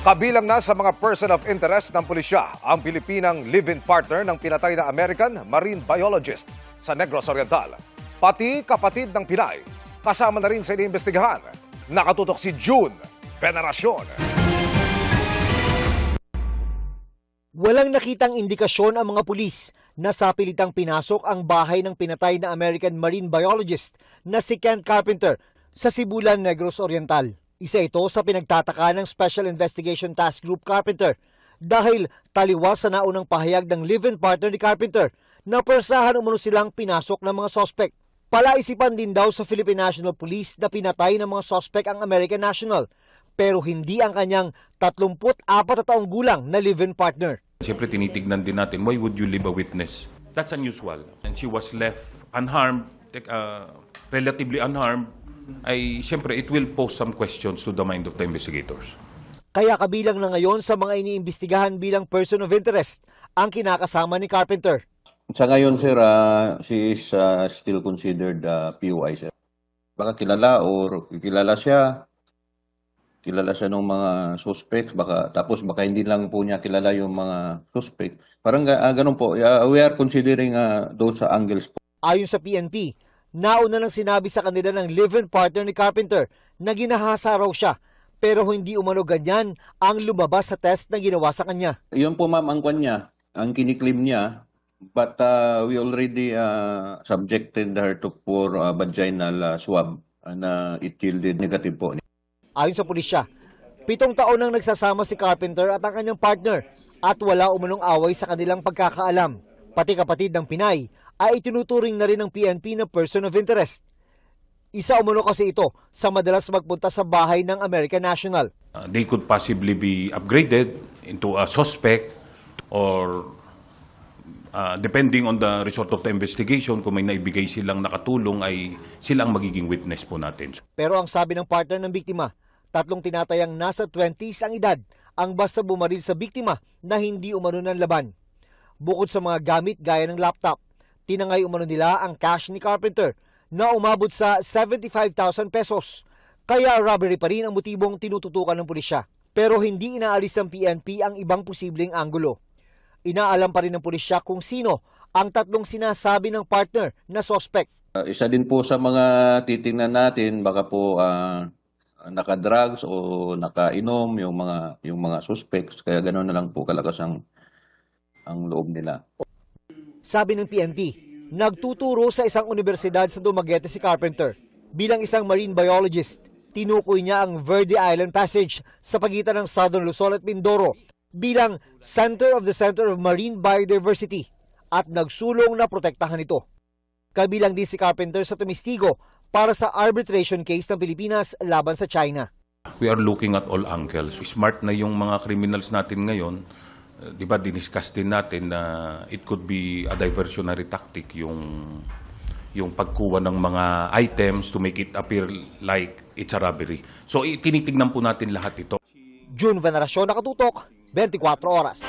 Kabilang na sa mga person of interest ng pulisya ang Pilipinang live-in partner ng pinatay na American marine biologist sa Negros Oriental. Pati kapatid ng Pinay, kasama na rin sa iniimbestigahan. Nakatutok si June Veneracion. Walang nakitang indikasyon ang mga pulis na sapilitang pinasok ang bahay ng pinatay na American marine biologist na si Kent Carpenter sa Sibulan, Negros Oriental. Isa ito sa pinagtataka ng Special Investigation Task Group Carpenter dahil taliwas sa naunang pahayag ng live-in partner ni Carpenter na persahan umano silang pinasok ng mga sospek. Palaisipan din daw sa Philippine National Police na pinatay ng mga sospek ang American national pero hindi ang kanyang 34 na taong gulang na live-in partner. Siyempre tinitignan din natin, why would you leave a witness? That's unusual. And she was left unharmed, relatively unharmed. Ay siyempre it will pose some questions to the mind of the investigators. Kaya kabilang na ngayon sa mga iniimbestigahan bilang person of interest ang kinakasama ni Carpenter. Sa ngayon, sir, she is still considered POI, sir. Baka kilala siya ng mga suspects, tapos baka hindi lang po niya kilala yung mga suspects. Parang ganun po, we are considering those angles po. Ayon sa PNP, nauna nang sinabi sa kanila ng live-in partner ni Carpenter na ginahasa raw siya pero hindi umano ganyan ang lumabas sa test na ginawa sa kanya. Yun po ma'am ang kanya, ang kiniklaim niya, but we already subjected her to for vaginal swab na it yielded negative po. Ayon sa pulisya, 7 taon nang nagsasama si Carpenter at ang kanyang partner at wala umanong away sa kanilang pagkakaalam. Pati kapatid ng Pinay ay itinuturing na rin ng PNP na person of interest. Isa umano kasi ito sa madalas magpunta sa bahay ng American national. They could possibly be upgraded into a suspect or depending on the result of the investigation, kung may naibigay silang nakatulong ay silang magiging witness po natin. Pero ang sabi ng partner ng biktima, 3 tinatayang nasa 20s ang edad ang basta bumaril sa biktima na hindi umano ng laban. Bukod sa mga gamit gaya ng laptop, tinangay umano nila ang cash ni Carpenter na umabot sa 75,000 pesos. Kaya robbery pa rin ang motibong tinututukan ng pulisya. Pero hindi inaalis ng PNP ang ibang posibleng anggulo. Inaalam pa rin ng pulisya kung sino ang 3 sinasabi ng partner na suspect. Isa din po sa mga titingnan natin, baka po naka-drugs o nakainom yung mga suspects, kaya gano'n na lang po kalakas ang loob nila. Sabi ng PNP, nagtuturo sa isang universidad sa Dumaguete si Carpenter. Bilang isang marine biologist, tinukoy niya ang Verde Island Passage sa pagitan ng Southern Luzon at Mindoro bilang Center of Marine Biodiversity at nagsulong na protektahan ito. Kabilang din si Carpenter sa tumistigo para sa arbitration case ng Pilipinas laban sa China. We are looking at all angles. Smart na yung mga criminals natin ngayon. Di ba, diniscuss din natin na it could be a diversionary tactic yung pagkuha ng mga items to make it appear like it's a robbery. So, tinitignan po natin lahat ito. June Veneracion, Nakatutok, 24 Oras.